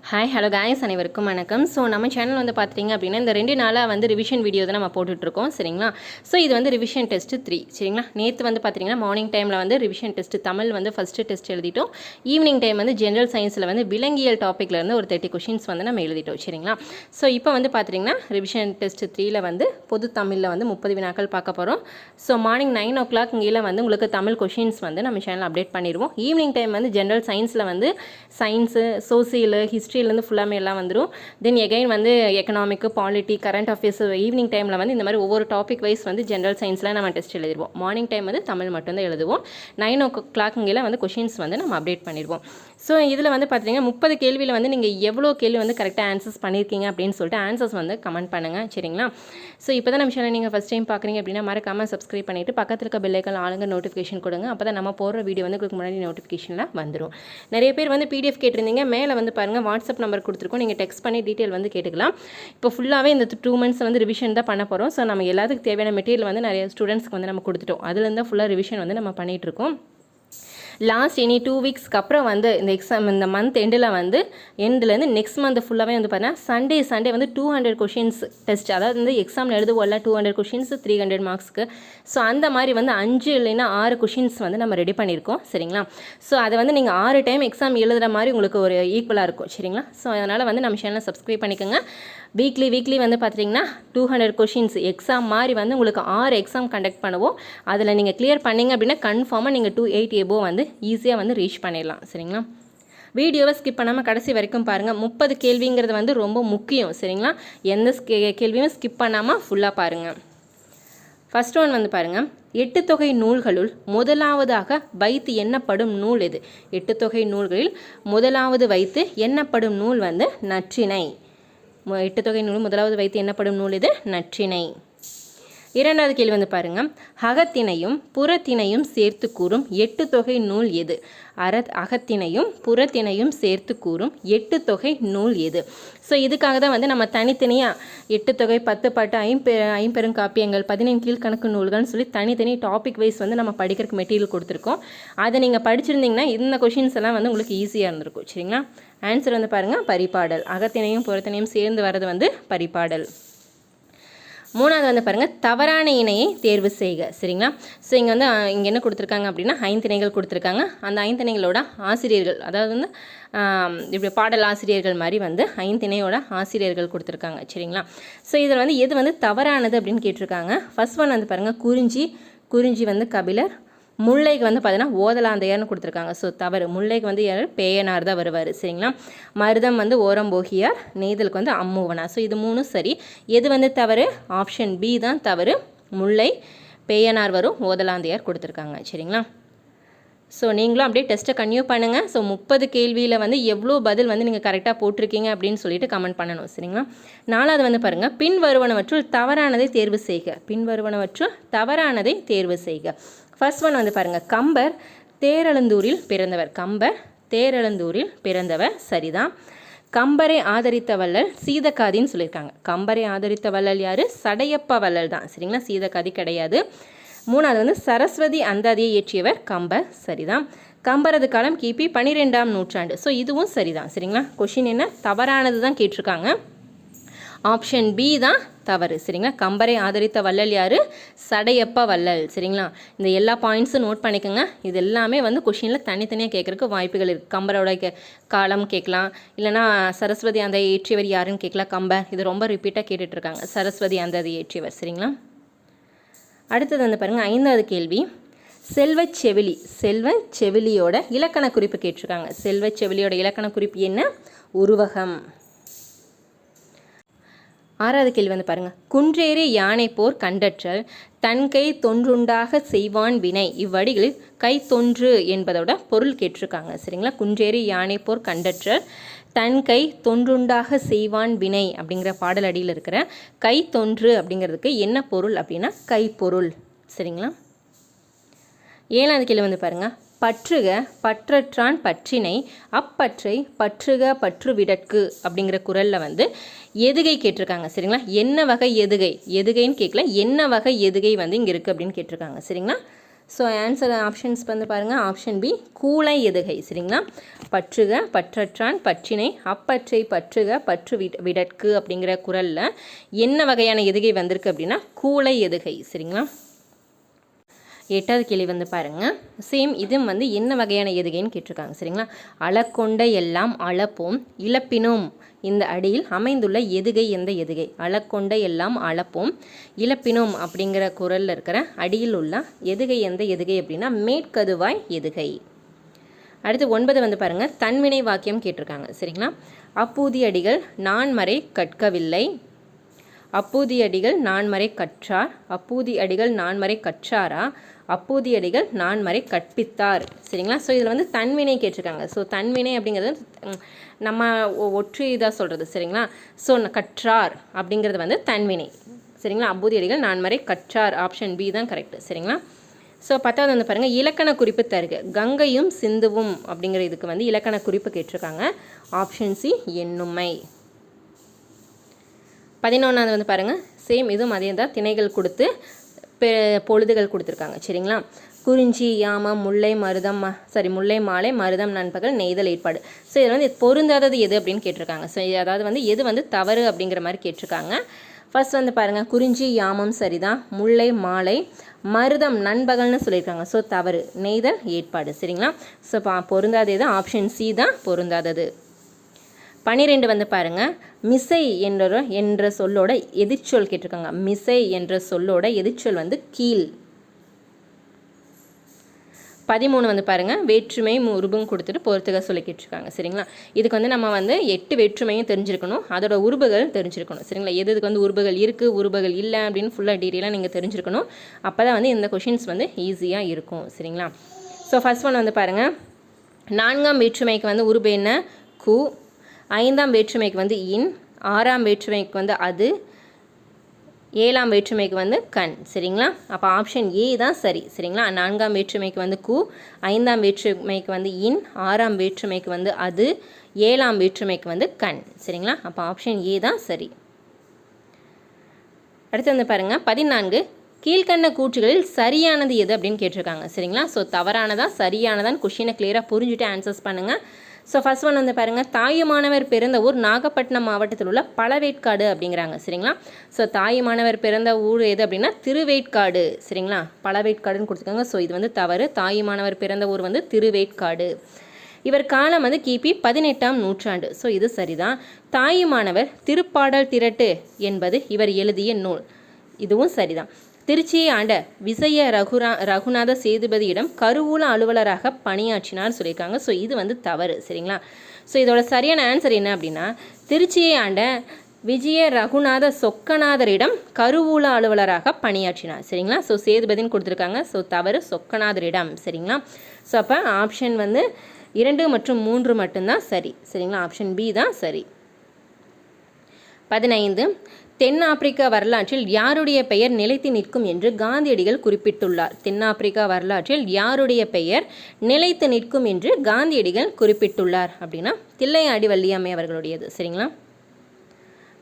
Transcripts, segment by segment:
Hi hello guys அனைவருக்கும் வணக்கம். So நம்ம சேனல் வந்து பார்த்தீங்க அப்படின்னா இந்த 2 நாளாக வந்து ரிவிஷன் வீடியோ தான் நம்ம போட்டுட்ருக்கோம் சரிங்களா. ஸோ இது வந்து ரிவிஷன் டெஸ்ட்டு 3 சரிங்களா. நேற்று வந்து பார்த்தீங்கன்னா மார்னிங் டைமில் வந்து ரிவிஷன் டெஸ்ட்டு தமிழ் வந்து ஃபஸ்ட்டு டெஸ்ட் எழுதிட்டோம். ஈவினிங் டைம் வந்து ஜென்ரல் சயின்ஸில் வந்து விலங்கியல் டாப்பிக்லேருந்து ஒரு 30 கொஷின்ஸ் வந்து நம்ம எழுதிட்டோம் சரிங்களா. ஸோ இப்போ வந்து பார்த்தீங்கன்னா ரிவிஷன் டெஸ்ட்டு 3ல் வந்து பொது தமிழில் வந்து 30 வினாக்கள் பார்க்க போகிறோம். ஸோ மார்னிங் 9 o'clock கீழே வந்து உங்களுக்கு தமிழ் கொஷின்ஸ் வந்து நம்ம சேனல் அப்டேட் பண்ணிடுவோம். ஈவினிங் டைம் வந்து ஜென்ரல் சயின்ஸில் வந்து சயின்ஸு, சோசியல், ஹிஸ்ட்ரியிலேருந்து ஃபுல்லாமே எல்லாம் வந்துடும். தென் எகைன் வந்து economic, polity, current affairs evening டைமில் வந்து இந்த மாதிரி ஒவ்வொரு டாபிக் வைஸ் வந்து ஜென்ரல் சயின்ஸில் நம்ம டெஸ்ட் எழுதிடுவோம். மார்னிங் டைம் வந்து தமிழ் மட்டும்தான் எழுதுவோம். 9 o'clock வந்து கொஷின்ஸ் வந்து நம்ம அப்டேட் பண்ணிடுவோம். ஸோ இதில் வந்து பார்த்தீங்கன்னா 30 கேள்வியில் வந்து நீங்கள் எவ்வளோ கேள்வி வந்து கரெக்டாக ஆன்சர்ஸ் பண்ணியிருக்கீங்க அப்படின்னு சொல்லிட்டு ஆன்சர்ஸ் வந்து கமெண்ட் பண்ணுங்கள் சரிங்களா. ஸோ இப்போ தான் நம்ம சேனல் நீங்கள் ஃபஸ்ட் டைம் பார்க்குறீங்க அப்படின்னா மறக்காமல் சப்ஸ்கிரைப் பண்ணிவிட்டு பக்கத்தில் இருக்க பெல் ஐக்கான் ஆளுங்க நோட்டிஃபிகேஷன் கொடுங்க. அப்போ தான் நம்ம போடுற வீடியோ வந்து உங்களுக்கு முன்னாடி நோட்டிஃபிகேஷனில் வந்துடும். நிறைய பேர் வந்து PDF கேட்டிருந்தீங்க. மேலே வந்து பாருங்கள் வாட்ஸ்அப் நம்பர் கொடுத்துருக்கோம். நீங்கள் டெக்ஸ்ட் பண்ணி டீட்டெயில் வந்து கேட்டுக்கலாம். இப்போ ஃபுல்லாகவே இந்த 2 months வந்து ரிவிஷன் தான் பண்ண போகிறோம். ஸோ நம்ம எல்லாத்துக்கும் தேவையான மெட்டீரியல் வந்து நிறைய ஸ்டூடெண்ட்ஸ்க்கு வந்து நம்ம கொடுத்துட்டோம். அதுலேருந்து தான் ஃபுல்லாக ரிவிஷன் வந்து நம்ம பண்ணிகிட்ருக்கோம். லாஸ்ட் இனி 2 weeksக்கு அப்புறம் வந்து இந்த எக்ஸாம் இந்த மந்த் எண்டில் வந்து எண்ட்லேருந்து நெக்ஸ்ட் மந்த் ஃபுல்லாகவே வந்து பார்த்தீங்கன்னா சண்டே வந்து 200 கொஷின்ஸ் டெஸ்ட், அதாவது வந்து எக்ஸாமில் எழுதுவோம்ல 200 கொஷின்ஸ் 300 மார்க்ஸ்க்கு. ஸோ அந்த மாதிரி வந்து 5 இல்லைன்னா 6 கொஷின்ஸ் வந்து நம்ம ரெடி பண்ணியிருக்கோம் சரிங்களா. ஸோ அதை வந்து நீங்கள் 6 டைம் எக்ஸாம் எழுதுகிற மாதிரி உங்களுக்கு ஒரு ஈக்குவலாக இருக்கும் சரிங்களா. ஸோ அதனால் வந்து நம்ம சேனலை சப்ஸ்கிரைப் பண்ணிக்கோங்க. வீக்லி வந்து பார்த்தீங்கன்னா 200 கொஷின்ஸ் எக்ஸாம் மாதிரி வந்து உங்களுக்கு 6 எக்ஸாம் கண்டக்ட் பண்ணுவோம். அதில் நீங்கள் கிளியர் பண்ணிங்க அப்படின்னா கன்ஃபார்மாக நீங்கள் 280 above வந்து ஈஸியாக வந்து ரீச் பண்ணிடலாம் சரிங்களா. வீடியோவை ஸ்கிப் பண்ணாமல் கடைசி வரைக்கும் பாருங்கள். 30 கேள்விங்கிறது வந்து ரொம்ப முக்கியம் சரிங்களா. எந்த கேள்வியும் ஸ்கிப் பண்ணாமல் ஃபுல்லாக பாருங்கள். ஃபர்ஸ்ட் ஒன் வந்து பாருங்கள், 8 தொகை நூல்களுள் முதலாவதாக வைத்து எண்ணப்படும் நூல் எது? 8 தொகை நூல்களில் முதலாவது வைத்து எண்ணப்படும் நூல் வந்து நற்றிணை. 8 தொகை நூல் முதலாவது வைத்து எண்ணப்படும் நூல் இது நற்றிணை. இரண்டாவது கேள்வி வந்து பாருங்கள், அகத்திணையும் புறத்திணையும் சேர்த்து கூறும் 8 தொகை நூல் எது? அகத்திணையும் புறத்திணையும் சேர்த்து கூறும் 8 தொகை நூல் எது? ஸோ இதுக்காக தான் வந்து நம்ம தனித்தனியாக 8 தொகை, 10 பாட்டு, 50 காப்பியங்கள், 15 கீழ்கணக்கு நூல்கள்னு சொல்லி தனித்தனி டாபிக் வைஸ் வந்து நம்ம படிக்கிறதுக்கு மெட்டீரியல் கொடுத்துருக்கோம். அதை நீங்கள் படிச்சிருந்தீங்கன்னா இந்த கொஷின்ஸ் எல்லாம் வந்து உங்களுக்கு ஈஸியாக இருந்திருக்கும் சரிங்களா. ஆன்சர் வந்து பாருங்கள், பரிபாடல். அகத்திணையும் புறத்திணையும் சேர்ந்து வர்றது வந்து பரிபாடல். மூணாவது வந்து பாருங்கள், தவறான இணையை தேர்வு செய்க சரிங்களா. ஸோ இங்கே வந்து இங்கே என்ன கொடுத்துருக்காங்க அப்படின்னா 5 இணைகள் கொடுத்துருக்காங்க. அந்த 5 இணைகளோட ஆசிரியர்கள், அதாவது வந்து இப்படி பாடல் ஆசிரியர்கள் மாதிரி வந்து 5 இணையோட ஆசிரியர்கள் கொடுத்துருக்காங்க சரிங்களா. ஸோ இதில் வந்து எது வந்து தவறானது அப்படின்னு கேட்டிருக்காங்க. ஃபர்ஸ்ட் ஒன் வந்து பாருங்கள், குறிஞ்சி வந்து கபிலர். முல்லைக்கு வந்து பார்த்தீங்கன்னா ஓதலாந்தையார்னு கொடுத்துருக்காங்க. ஸோ தவறு. முல்லைக்கு வந்து யார்? பேயனார் தான் வருவார் சரிங்களா. மருதம் வந்து ஓரம்போகியார். நெய்தலுக்கு வந்து அம்மூவனார். ஸோ இது 3 சரி. எது வந்து தவறு? ஆப்ஷன் பி தான் தவறு. முல்லை, பேயனார் வரும், ஓதலாந்தையார் கொடுத்துருக்காங்க சரிங்களா. ஸோ நீங்களும் அப்படியே டெஸ்ட்டை கன்டினியூ பண்ணுங்கள். ஸோ 30 கேள்வியில் வந்து எவ்வளோ பதில் வந்து நீங்கள் கரெக்டாக போட்டிருக்கீங்க அப்படின்னு சொல்லிட்டு கமெண்ட் பண்ணணும் சரிங்களா. நாலாவது வந்து பாருங்கள், பின்வருவனவற்றுள் தவறானதை தேர்வு செய்க. பின்வருவனவற்றுள் தவறானதை தேர்வு செய்க. ஃபர்ஸ்ட் ஒன் வந்து பாருங்கள், கம்பர் தேரெழுந்தூரில் பிறந்தவர் சரிதான். கம்பரை ஆதரித்த வள்ளல் சீதக்காதின்னு சொல்லியிருக்காங்க. கம்பரை ஆதரித்த வள்ளல் யார்? சடையப்ப வள்ளல் தான் சரிங்களா, சீதக்காதி கிடையாது. மூணாவது வந்து சரஸ்வதி அந்தாதியை இயற்றியவர் கம்பர் சரிதான். கம்பரது காலம் கிபி 12ஆம் நூற்றாண்டு. ஸோ இதுவும் சரிதான் சரிங்களா. கொஷின் என்ன? தவறானது தான் கேட்டிருக்காங்க. ஆப்ஷன் பி தான் தவறு சரிங்களா. கம்பரை ஆதரித்த வள்ளல் யார்? சடையப்ப வள்ளல் சரிங்களா. இந்த எல்லா பாயிண்ட்ஸும் நோட் பண்ணிக்கோங்க. இது எல்லாமே வந்து கொஷினில் தனித்தனியாக கேட்குறதுக்கு வாய்ப்புகள் இருக்குது. கம்பரோட காலம் கேட்கலாம், இல்லைனா சரஸ்வதி அந்த இயற்றியவர் யாருன்னு கேட்கலாம். கம்பர் இது ரொம்ப ரிப்பீட்டாக கேட்டுட்ருக்காங்க. சரஸ்வதி அந்த இயற்றியவர் சரிங்களா. அடுத்தது வந்து பாருங்கள், 5வது கேள்வி, செல்வச்செவிலியோட இலக்கண குறிப்பு கேட்டிருக்காங்க. செல்வச்செவிலியோட இலக்கண குறிப்பு என்ன? உருவகம். 6வது கேள்வி வந்து பாருங்கள், குன்றேறி யானை போர் கண்டற்றல் தன் கை தொன்றுண்டாக செய்வான் வினை. இவ்வடிகளில் கை தொன்று என்பதோட பொருள் கேட்டிருக்காங்க சரிங்களா. குன்றேறி யானை போர் கண்டற்றல் தன் கை தொன்றுண்டாக செய்வான் வினை அப்படிங்கிற பாடல் அடியில் இருக்கிற கை தொன்று அப்படிங்கிறதுக்கு என்ன பொருள் அப்படின்னா கைப்பொருள் சரிங்களா. 7வது கேள்வி வந்து பாருங்கள், பற்றுக பற்றற்றான் பற்றினை அப்பற்றை பற்றுக பற்றுவிடற்கு அப்படிங்கிற குறளில் வந்து எதுகை கேட்டிருக்காங்க சரிங்களா. என்ன வகை எதுகை? எதுகைன்னு கேட்கல, என்ன வகை எதுகை வந்து இங்கே இருக்குது அப்படின்னு கேட்டிருக்காங்க சரிங்களா. ஸோ ஆன்சர் ஆப்ஷன்ஸ் வந்து பாருங்கள், ஆப்ஷன் பி கூளை எதுகை. சரிங்களா, பற்றுக பற்றற்றான் பற்றினை அப்பற்றை பற்றுக பற்று விடற்கு அப்படிங்கிற குறளில் என்ன வகையான எதுகை வந்திருக்கு அப்படின்னா கூளை எதுகை. சரிங்களா, 8வது கேள்வி வந்து பாருங்கள், சேம் இதுவும் வந்து என்ன வகையான எதுகைன்னு கேட்டிருக்காங்க. சரிங்களா, அளக்கொண்ட எல்லாம் அளப்போம் இழப்பினும் இந்த அடியில் அமைந்துள்ள எதுகை எந்த எதுகை? அளக்கொண்ட எல்லாம் அளப்போம் இழப்பினும் அப்படிங்கிற குறளில் இருக்கிற அடியில் உள்ள எதுகை எந்த எதுகை அப்படின்னா மேற்கதுவாய் எதுகை. அடுத்து 9 வந்து பாருங்கள், தன்வினை வாக்கியம் கேட்டிருக்காங்க. சரிங்களா, அப்பூதி அடிகள் நான்மறை கற்கவில்லை, அப்பூதி அடிகள் நான்மறை கற்றார், அப்பூதி அடிகள் நான்மறை கற்றாரா, அப்பூதி அடிகள் நான்மறை கற்பித்தார். சரிங்களா, ஸோ இதில் வந்து தன்வினை கேட்டிருக்காங்க. ஸோ தன்வினை அப்படிங்கிறது நம்ம ஒற்று இதாக சொல்கிறது. சரிங்களா, ஸோ கற்றார் அப்படிங்கிறது வந்து தன்வினை. சரிங்களா, அப்பூதி அடிகள் நான்மறை கற்றார், ஆப்ஷன் பி தான் கரெக்ட். சரிங்களா, ஸோ 10வது வந்து பாருங்கள், இலக்கண குறிப்பு தருக. கங்கையும் சிந்துவும் அப்படிங்கிற இதுக்கு வந்து இலக்கண குறிப்பு கேட்டிருக்காங்க. Option C எண்ணுமை. 11வது வந்து பாருங்கள், சேம் இதுவும் அதே தான், திணைகள் கொடுத்து பொழுதுகள் கொடுத்துருக்காங்க. சரிங்களா, குறிஞ்சி யாமம் முல்லை மருதம் முல்லை மாலை மருதம் நண்பகல் நெய்தல் ஏற்பாடு. ஸோ இதில் வந்து பொருந்தாதது எது அப்படின்னு கேட்டிருக்காங்க. ஸோ அதாவது வந்து எது வந்து தவறு அப்படிங்கிற மாதிரி கேட்டிருக்காங்க. ஃபர்ஸ்ட் வந்து பாருங்கள், குறிஞ்சி யாமம் சரிதான், முல்லை மாலை மருதம் நண்பகல்னு சொல்லியிருக்காங்க. ஸோ தவறு, நெய்தல் ஏற்பாடு. சரிங்களா, ஸோ பொருந்தாதது ஆப்ஷன் சி தான் பொருந்தாதது. 12 வந்து பாருங்கள், மிசை என்ற சொல்லோட எதிர்ச்சொல் கேட்டிருக்காங்க. மிசை என்ற சொல்லோட எதிர்ச்சொல் வந்து கீழ். 13 வந்து பாருங்கள், வேற்றுமை உருபும் கொடுத்துட்டு பொறுத்துக சொல்லி கேட்டிருக்காங்க. சரிங்களா, இதுக்கு வந்து நம்ம வந்து 8 வேற்றுமையும் தெரிஞ்சிருக்கணும், அதோட உருபுகள் தெரிஞ்சிருக்கணும். சரிங்களா, எதுக்கு வந்து உருபுகள் இருக்குது உருபுகள் இல்லை அப்படின்னு ஃபுல்லாக டீட்டெயிலாக நீங்கள் தெரிஞ்சிருக்கணும். அப்போ தான் வந்து இந்த கொஷின்ஸ் வந்து ஈஸியாக இருக்கும். சரிங்களா, ஸோ ஃபர்ஸ்ட் ஒன் வந்து பாருங்கள், 4ஆம் வேற்றுமைக்கு வந்து உருபு என்ன? கு. 5ஆம் வேற்றுமைக்கு வந்து இன், 6ஆம் வேற்றுமைக்கு வந்து அது, 7ஆம் வேற்றுமைக்கு வந்து கண். சரிங்களா, அப்போ ஆப்ஷன் ஏ தான் சரி. சரிங்களா, 4ஆம் வேற்றுமைக்கு வந்து கு, 5ஆம் வேற்றுமைக்கு வந்து இன், 6ஆம் வேற்றுமைக்கு வந்து அது, 7ஆம் வேற்றுமைக்கு வந்து கண். சரிங்களா, அப்போ ஆப்ஷன் ஏ தான் சரி. அடுத்து வந்து பாருங்கள், 14 கீழ்கண்ட கூற்றுகளில் சரியானது எது அப்படின்னு கேட்டிருக்காங்க. சரிங்களா, ஸோ தவறானதா சரியானதான் கொஷினை கிளியராக புரிஞ்சுட்டு ஆன்சர்ஸ் பண்ணுங்கள். ஸோ ஃபர்ஸ்ட் ஒன் வந்து பாருங்கள், தாயுமானவர் பிறந்த ஊர் நாகப்பட்டினம் மாவட்டத்தில் உள்ள பழவேற்காடு அப்படிங்கிறாங்க. சரிங்களா, ஸோ தாயுமானவர் பிறந்த ஊர் எது அப்படின்னா திருவேற்காடு. சரிங்களா, பழவேற்காடுன்னு கொடுத்துருக்காங்க. ஸோ இது வந்து தவறு, தாயுமானவர் பிறந்த ஊர் வந்து திருவேற்காடு. இவர் காலம் வந்து கிபி 18ஆம் நூற்றாண்டு. ஸோ இது சரிதான். தாயுமானவர் திருப்பாடல் திரட்டு என்பது இவர் எழுதிய நூல். இதுவும் சரிதான். திருச்சியை ஆண்ட விஜய ரகுநாத சேதுபதியிடம் கருவூல அலுவலராக பணியாற்றினார் சொல்லியிருக்காங்க. ஸோ இது வந்து தவறு. சரிங்களா, ஸோ இதோட சரியான ஆன்சர் என்ன அப்படின்னா திருச்சியை ஆண்ட விஜய ரகுநாத சொக்கநாதரிடம் கருவூல அலுவலராக பணியாற்றினார். சரிங்களா, ஸோ சேதுபதின்னு கொடுத்துருக்காங்க. ஸோ தவறு, சொக்கநாதரிடம். சரிங்களா, ஸோ அப்போ ஆப்ஷன் வந்து 2 மற்றும் 3 மட்டும்தான் சரி. சரிங்களா, ஆப்ஷன் பி தான் சரி. 15 தென்னாப்பிரிக்கா வரலாற்றில் யாருடைய பெயர் நிலைத்து நிற்கும் என்று காந்தியடிகள் குறிப்பிட்டுள்ளார். தென்னாப்பிரிக்கா வரலாற்றில் யாருடைய பெயர் நிலைத்து நிற்கும் என்று காந்தியடிகள் குறிப்பிட்டுள்ளார் அப்படின்னா தில்லையாடி வள்ளியம்மை அவர்களுடையது. சரிங்களா.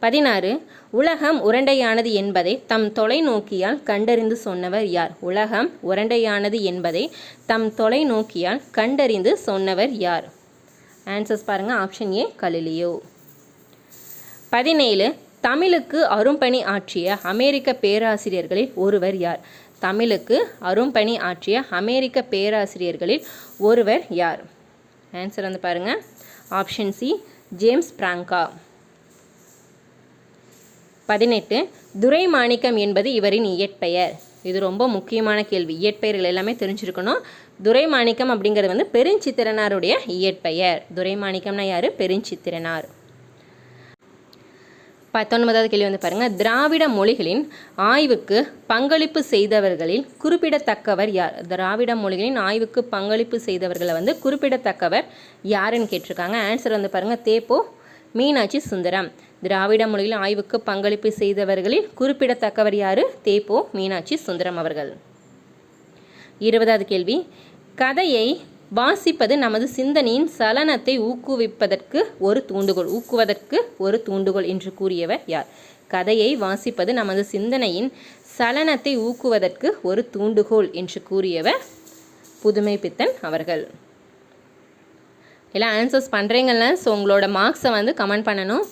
16 உலகம் உருண்டையானது என்பதை தம் தொலைநோக்கியால் கண்டறிந்து சொன்னவர் யார்? உலகம் உருண்டையானது என்பதை தம் தொலைநோக்கியால் கண்டறிந்து சொன்னவர் யார்? ஆன்சர்ஸ் பாருங்கள். Option A Galileo. 17 தமிழுக்கு அரும்பணி ஆற்றிய அமெரிக்க பேராசிரியர்களில் ஒருவர் யார்? தமிழுக்கு அரும்பணி ஆற்றிய அமெரிக்க பேராசிரியர்களில் ஒருவர் யார்? ஆன்சர் வந்து பாருங்கள். Option C James Franco. 18 Duraimanickam என்பது இவரின் இயற்பெயர். இது ரொம்ப முக்கியமான கேள்வி. இயற்பெயர்கள் எல்லாமே தெரிஞ்சிருக்கணும். துரைமாணிக்கம் அப்படிங்கிறது வந்து பெருஞ்சித்திரனாருடைய இயற்பெயர். துரைமாணிக்கம்னா யார்? பெருஞ்சித்திரனார். 19வது கேள்வி வந்து பாருங்கள், திராவிட மொழிகளின் ஆய்வுக்கு பங்களிப்பு செய்தவர்களில் குறிப்பிடத்தக்கவர் யார்? திராவிட மொழிகளின் ஆய்வுக்கு பங்களிப்பு செய்தவர்களை வந்து குறிப்பிடத்தக்கவர் யாருன்னு கேட்டிருக்காங்க. ஆன்சர் வந்து பாருங்கள், தேப்போ மீனாட்சி சுந்தரம். திராவிட மொழிகளின் ஆய்வுக்கு பங்களிப்பு செய்தவர்களில் குறிப்பிடத்தக்கவர் யார்? தேப்போ மீனாட்சி சுந்தரம் அவர்கள். 20வது கேள்வி, கதையை வாசிப்பது நமது சிந்தனையின் சலனத்தை ஊக்குவிப்பதற்கு ஒரு தூண்டுகோல் என்று கூறியவர் யார்? கதையை வாசிப்பது நமது சிந்தனையின் சலனத்தை ஊக்குவதற்கு ஒரு தூண்டுகோல் என்று கூறியவர் புதுமைப்பித்தன் அவர்கள். எல்லாம் ஆன்சர்ஸ் பண்ணுறீங்கல்ல, ஸோ உங்களோட மார்க்ஸை வந்து கமெண்ட் பண்ணணும்.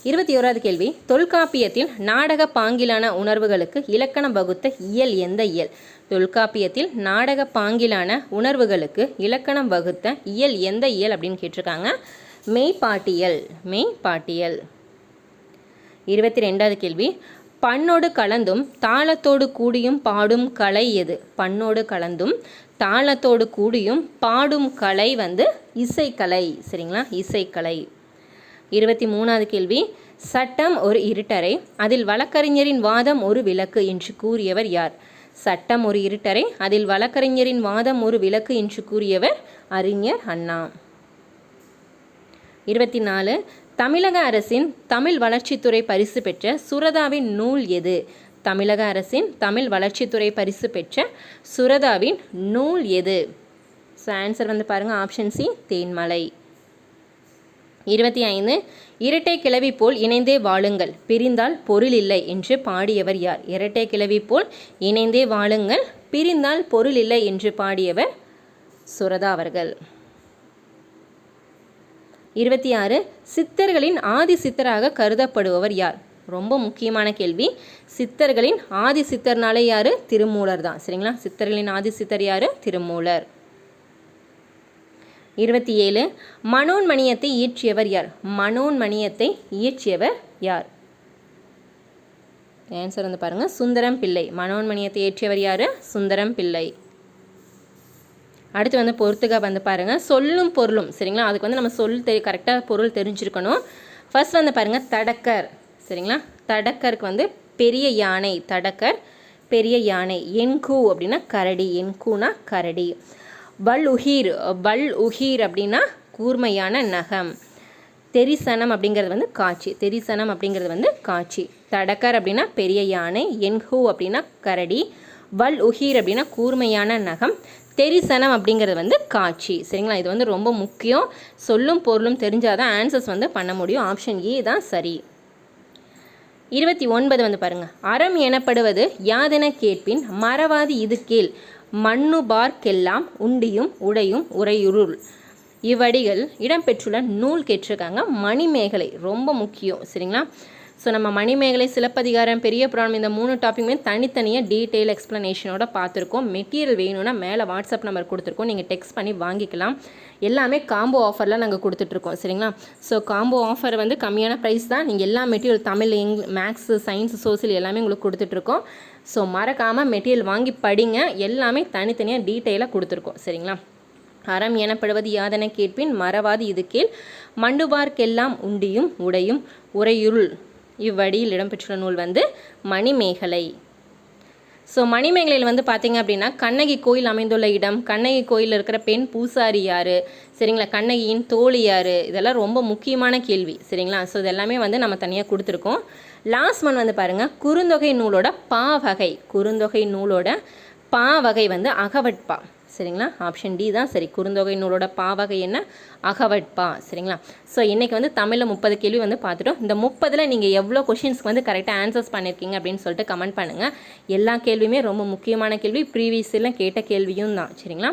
21வது கேள்வி, தொல்காப்பியத்தில் நாடக பாங்கிலான உணர்வுகளுக்கு இலக்கணம் வகுத்த இயல் எந்த இயல்? தொல்காப்பியத்தில் நாடக பாங்கிலான உணர்வுகளுக்கு இலக்கணம் வகுத்த இயல் எந்த இயல் அப்படின்னு கேட்டிருக்காங்க. மெய்ப்பாட்டியல். மெய்ப்பாட்டியல். 22வது கேள்வி, பண்ணோடு கலந்தும் தாளத்தோடு கூடியும் பாடும் கலை எது? பண்ணோடு கலந்தும் தாளத்தோடு கூடியும் பாடும் கலை வந்து இசைக்கலை. சரிங்களா, இசைக்கலை. 23வது கேள்வி, சட்டம் ஒரு இருட்டறை, அதில் வழக்கறிஞரின் வாதம் ஒரு விளக்கு என்று கூறியவர் யார்? சட்டம் ஒரு இருட்டறை, அதில் வழக்கறிஞரின் வாதம் ஒரு விளக்கு என்று கூறியவர் அறிஞர் அண்ணா. 24, தமிழக அரசின் தமிழ் வளர்ச்சித்துறை பரிசு பெற்ற சுரதாவின் நூல் எது? தமிழக அரசின் தமிழ் வளர்ச்சித்துறை பரிசு பெற்ற சுரதாவின் நூல் எது? ஸோ ஆன்சர் வந்து பாருங்கள், ஆப்ஷன் சி, தேன்மலை. 25, இரட்டை கிளவி போல் இணைந்தே வாழுங்கள், பிரிந்தால் பொருள் இல்லை என்று பாடியவர் யார்? இரட்டை கிளவி போல் இணைந்தே வாழுங்கள், பிரிந்தால் பொருள் இல்லை என்று பாடியவர் சுரதா அவர்கள். 26, சித்தர்களின் ஆதி சித்தராக கருதப்படுபவர் யார்? ரொம்ப முக்கியமான கேள்வி. சித்தர்களின் ஆதி சித்தர்னாலே யார்? திருமூலர் தான். சரிங்களா, சித்தர்களின் ஆதி சித்தர் யார்? திருமூலர். 27, மனோன்மணியத்தை இயற்றியவர் யார்? மனோன்மணியத்தை இயற்றியவர் யார்? ஆன்சர் வந்து பாருங்கள், சுந்தரம் பிள்ளை. மனோன்மணியத்தை இயற்றியவர் யார்? சுந்தரம் பிள்ளை. அடுத்து வந்து பொறுத்துக்க வந்து பாருங்கள், சொல்லும் பொருளும். சரிங்களா, அதுக்கு வந்து நம்ம கரெக்டாக பொருள் தெரிஞ்சிருக்கணும். ஃபர்ஸ்ட் வந்து பாருங்கள், தடக்கர். சரிங்களா, தடக்கருக்கு வந்து பெரிய யானை. தடக்கர் பெரிய யானை. என்கூ அப்படின்னா கரடி. என்கூனா கரடி. வல் உஹீர். வல் உஹீர் அப்படின்னா கூர்மையான நகம். தெரிசனம் அப்படிங்கிறது வந்து காட்சி. தெரிசனம் அப்படிங்கிறது வந்து காட்சி. தடக்கர் அப்படின்னா பெரிய யானை. என்ஹூ அப்படின்னா கரடி. வல் உஹீர் அப்படின்னா கூர்மையான நகம். தெரிசனம் அப்படிங்கிறது வந்து காட்சி. சரிங்களா, இது வந்து ரொம்ப முக்கியம். சொல்லும் பொருளும் தெரிஞ்சால் தான் ஆன்சர்ஸ் வந்து பண்ண முடியும். ஆப்ஷன் ஏ தான் சரி. 29 வந்து பாருங்கள், அறம் எனப்படுவது யாதென கேட்பின் மறவாதி இது கேள், மண்ணுபார்க்கெல்லாம் உண்டியும் உடையும் உரையுருள். இவ்வடிகள் இடம்பெற்றுள்ள நூல் கேட்டிருக்காங்க. மணிமேகலை ரொம்ப முக்கியம். சரிங்களா, ஸோ நம்ம மணிமேகலை, சிலப்பதிகாரம், பெரிய புராணம் இந்த 3 டாப்பிக்குமே தனித்தனியாக டீட்டெயில் எக்ஸ்ப்ளனேஷனோட பார்த்துருக்கோம். மெட்டீரியல் வேணும்னா மேலே வாட்ஸ்அப் நம்பர் கொடுத்துருக்கோம், நீங்கள் டெக்ஸ்ட் பண்ணி வாங்கிக்கலாம். எல்லாமே காம்போ ஆஃபரில் நாங்கள் கொடுத்துட்ருக்கோம். சரிங்களா, ஸோ காம்போ ஆஃபர் வந்து கம்மியான ப்ரைஸ் தான். நீங்கள் எல்லா material Tamil, maths, science, social எல்லாமே உங்களுக்கு கொடுத்துட்ருக்கோம். ஸோ மறக்காமல் மெட்டீரியல் வாங்கி படிங்க. எல்லாமே தனித்தனியாக டீட்டெயிலாக கொடுத்துருக்கோம். சரிங்களா, அறம் எனப்படுவது யாதென கேட்பின் மறவாது இது கேள், மண்டுபார்க்கெல்லாம் உண்டியும் உடையும் உரையுருள். இவ்வடியில் இடம்பெற்றுள்ள நூல் வந்து மணிமேகலை. ஸோ மணிமேகலையில் வந்து பார்த்திங்க அப்படின்னா கண்ணகி கோயில் அமைந்துள்ள இடம், கண்ணகி கோயிலில் இருக்கிற பெண் பூசாரி யார், சரிங்களா, கண்ணகியின் தோழி யார், இதெல்லாம் ரொம்ப முக்கியமான கேள்வி. சரிங்களா, ஸோ இதெல்லாமே வந்து நம்ம தனியாக கொடுத்துருக்கோம். லாஸ்ட் ஒன் வந்து பாருங்கள், குறுந்தொகை நூலோட பாவகை. குறுந்தொகை நூலோட பாவகை வந்து அகவட்பா. சரிங்களா, ஆப்ஷன் டி தான் சரி. குறுந்தொகை நூலோட பாவகை என்ன? அகவட்பா. சரிங்களா, ஸோ இன்றைக்கி வந்து தமிழில் 30 கேள்வி வந்து பார்த்துட்டோம். இந்த 30ல் நீங்கள் எவ்வளோ கொஷின்ஸ்க்கு வந்து கரெக்டாக ஆன்சர்ஸ் பண்ணியிருக்கீங்க அப்படின்னு சொல்லிட்டு கமெண்ட் பண்ணுங்கள். எல்லா கேள்வியுமே ரொம்ப முக்கியமான கேள்வி, ப்ரீவியஸில் கேட்ட கேள்வியும் தான். சரிங்களா,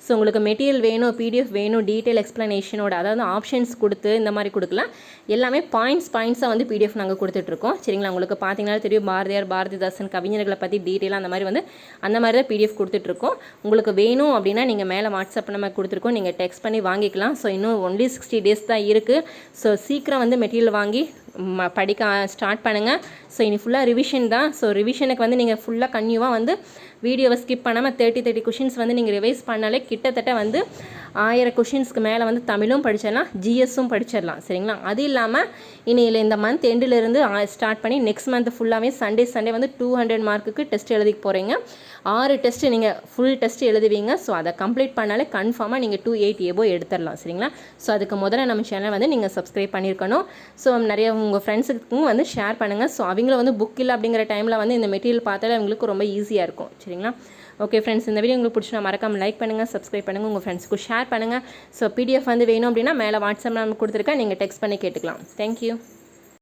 ஸோ உங்களுக்கு மெட்டீரியல் வேணும், பிடிஎஃப் வேணும், டீட்டெயில் எக்ஸ்ப்ளனேஷனோட, அதாவது ஆப்ஷன்ஸ் கொடுத்து இந்த மாதிரி கொடுக்கலாம். எல்லாமே பாயிண்ட்ஸாக வந்து பிடிஎஃப் நாங்கள் கொடுத்துட்ருக்கோம். சரிங்களா, உங்களுக்கு பார்த்தீங்கன்னா தெரியும், பாரதியார், பாரதிதாசன் கவிஞர்களை பற்றி டீட்டெயிலாக அந்த மாதிரி தான் பிடிஎஃப் கொடுத்துட்ருக்கோம். உங்களுக்கு வேணும் அப்படின்னா நீங்கள் மேலே வாட்ஸ்அப் நம்ம கொடுத்துருக்கோம், நீங்கள் டெக்ஸ்ட் பண்ணி வாங்கிக்கலாம். ஸோ இன்னும் ஒன்லி 60 days தான் இருக்குது. ஸோ சீக்கிரம் வந்து மெட்டீரியல் வாங்கி படிக்க ஸ்டார்ட் பண்ணுங்கள். ஸோ இனி ஃபுல்லாக ரிவிஷன் தான். ஸோ ரிவிஷனுக்கு வந்து நீங்கள் ஃபுல்லாக கன்யூவாக வந்து வீடியோவை ஸ்கிப் பண்ணாமல் 30 கொஷின்ஸ் வந்து நீங்கள் ரிவைஸ் பண்ணாலே கிட்டத்தட்ட வந்து 1000 கொஷின்ஸ்க்கு மேலே வந்து தமிழும் படிச்சிடலாம், ஜிஎஸும் படிச்சிடலாம். சரிங்களா, அது இல்லாமல் இனியில் இந்த மந்த் எண்டிலிருந்து ஸ்டார்ட் பண்ணி நெக்ஸ்ட் மந்த் ஃபுல்லாகவே சண்டே வந்து 200 மார்க்குக்கு டெஸ்ட் எழுதிக்க போகிறீங்க. 6 டெஸ்ட்டு நீங்கள் ஃபுல் டெஸ்ட் எழுதுவீங்க. ஸோ அதை கம்ப்ளீட் பண்ணாலே கன்ஃபார்மாக நீங்கள் 280 எபோ எடுத்துடலாம். சரிங்களா, ஸோ அதுக்கு முதல்ல நம்ம சேனல் வந்து நீங்கள் சப்ஸ்கிரைப் பண்ணியிருக்கணும். ஸோ நிறைய உங்கள் ஃப்ரெண்ட்ஸுக்கும் வந்து ஷேர் பண்ணுங்கள். ஸோ அவங்கள வந்து புக் இல்லை அப்படிங்கிற டைமில் வந்து இந்த மெட்டீரியல் பார்த்தாலே அவங்களுக்கு ரொம்ப ஈஸியாக இருக்கும். சரிங்களா, ஓகே ஃப்ரெண்ட்ஸ், இந்த வீடியோ உங்களுக்கு பிடிச்சினா மறக்காமல் லைக் பண்ணுங்கள், சப்ஸ்கிரைப் பண்ணுங்கள், உங்கள் ஃப்ரெண்ட்ஸ்க்கு ஷேர் பண்ணுங்கள். ஸோ பிடிஎஃப் வந்து வேணும் அப்படின்னா மேலே வாட்ஸ்அப் நம்ம கொடுத்துருக்கேன், நீங்கள் டெக்ஸ்ட் பண்ணி கேட்டுக்கலாம். தேங்க்யூ.